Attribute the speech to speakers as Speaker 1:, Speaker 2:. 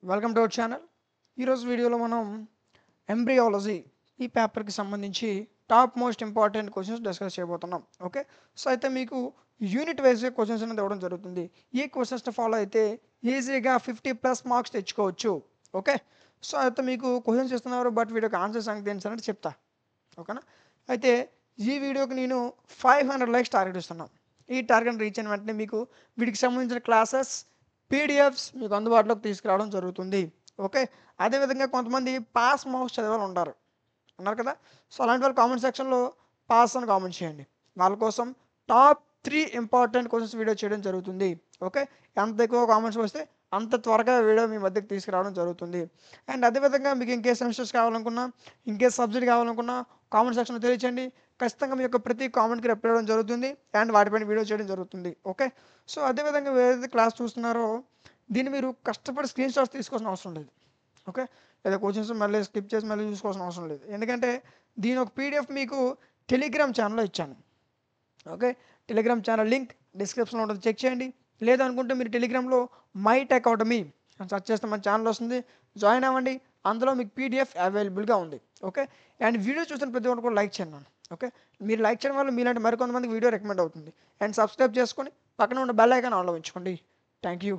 Speaker 1: Welcome to our channel. ఈరోజు వీడియోలో మనం ఎంబ్రియాలజీ ఈ పేపర్కి సంబంధించి top most important questions discuss చేయబోతున్నాం. ఓకే, సో అయితే మీకు యూనిట్ వైజ్గా క్వశ్చన్స్ అనేది ఇవ్వడం జరుగుతుంది. ఈ క్వశ్చన్స్ ఫాలో అయితే ఈజీగా 50+ మార్క్స్ తెచ్చుకోవచ్చు. ఓకే, సో అయితే మీకు క్వశ్చన్స్ ఇస్తున్నారు, బట్ వీడియోకి ఆన్సర్ సంగతి ఏంటంటే చెప్తా. ఓకేనా, అయితే ఈ వీడియోకి నేను 500 లైక్స్ టార్గెట్ ఇస్తున్నాను. ఈ టార్గెట్ రీచ్ అయిన వెంటనే మీకు వీటికి సంబంధించిన క్లాసెస్ పీడిఎఫ్స్ మీకు అందుబాటులోకి తీసుకురావడం జరుగుతుంది. ఓకే, అదేవిధంగా కొంతమంది పాస్ మార్క్స్ చదివాలి ఉన్నారు కదా. సో అలాంటి వాళ్ళు కామెంట్ సెక్షన్లో పాస్ అని కామెంట్ చేయండి. వాళ్ళ కోసం టాప్ 3 ఇంపార్టెంట్ క్వశ్చన్స్ వీడియో చేయడం జరుగుతుంది. ఓకే, ఎంత ఎక్కువ కామెంట్స్ వస్తే అంత త్వరగా వీడియో మీ మధ్యకి తీసుకురావడం జరుగుతుంది. అండ్ అదేవిధంగా మీకు ఇంకే సెమిస్టర్స్ కావాలనుకున్నా, ఇంకే సబ్జెక్ట్ కావాలనుకున్నా కామెంట్ సెక్షన్లో తెలియచేయండి. ఖచ్చితంగా మీ యొక్క ప్రతి కామెంట్కి రిప్లై ఇవ్వడం జరుగుతుంది అండ్ వాటిపైన వీడియో చేయడం జరుగుతుంది. ఓకే, సో అదేవిధంగా ఏదైతే క్లాస్ చూస్తున్నారో దీన్ని మీరు కష్టపడి స్క్రీన్ షాట్స్ తీసుకోవాల్సిన అవసరం లేదు. ఓకే, లేదా క్వశ్చన్స్ మళ్ళీ స్కిప్ చేసి మళ్ళీ చూసుకోవాల్సిన అవసరం లేదు, ఎందుకంటే దీని ఒక పీడిఎఫ్ మీకు టెలిగ్రామ్ ఛానల్లో ఇచ్చాను. ఓకే, టెలిగ్రామ్ ఛానల్ లింక్ డిస్క్రిప్షన్లో ఉంటుంది, చెక్ చేయండి. లేదనుకుంటే మీరు టెలిగ్రామ్లో మైట్ అకాడమీ అని సెర్చ్ చేస్తే మన ఛానల్ వస్తుంది, జాయిన్ అవ్వండి. అందులో మీకు పీడిఎఫ్ అవైలబుల్గా ఉంది. ఓకే, అండ్ వీడియో చూసిన ప్రతి ఒక్కరు కూడా లైక్ చేయండి. ఓకే, మీరు లైక్ చేయడం వల్ల మీలాంటి మరికొంతమందికి వీడియో రికమెండ్ అవుతుంది. అండ్ సబ్స్క్రైబ్ చేసుకొని పక్కన ఉన్న బెల్ ఐకాన్ ఆన్లో ఉంచుకోండి. Thank you.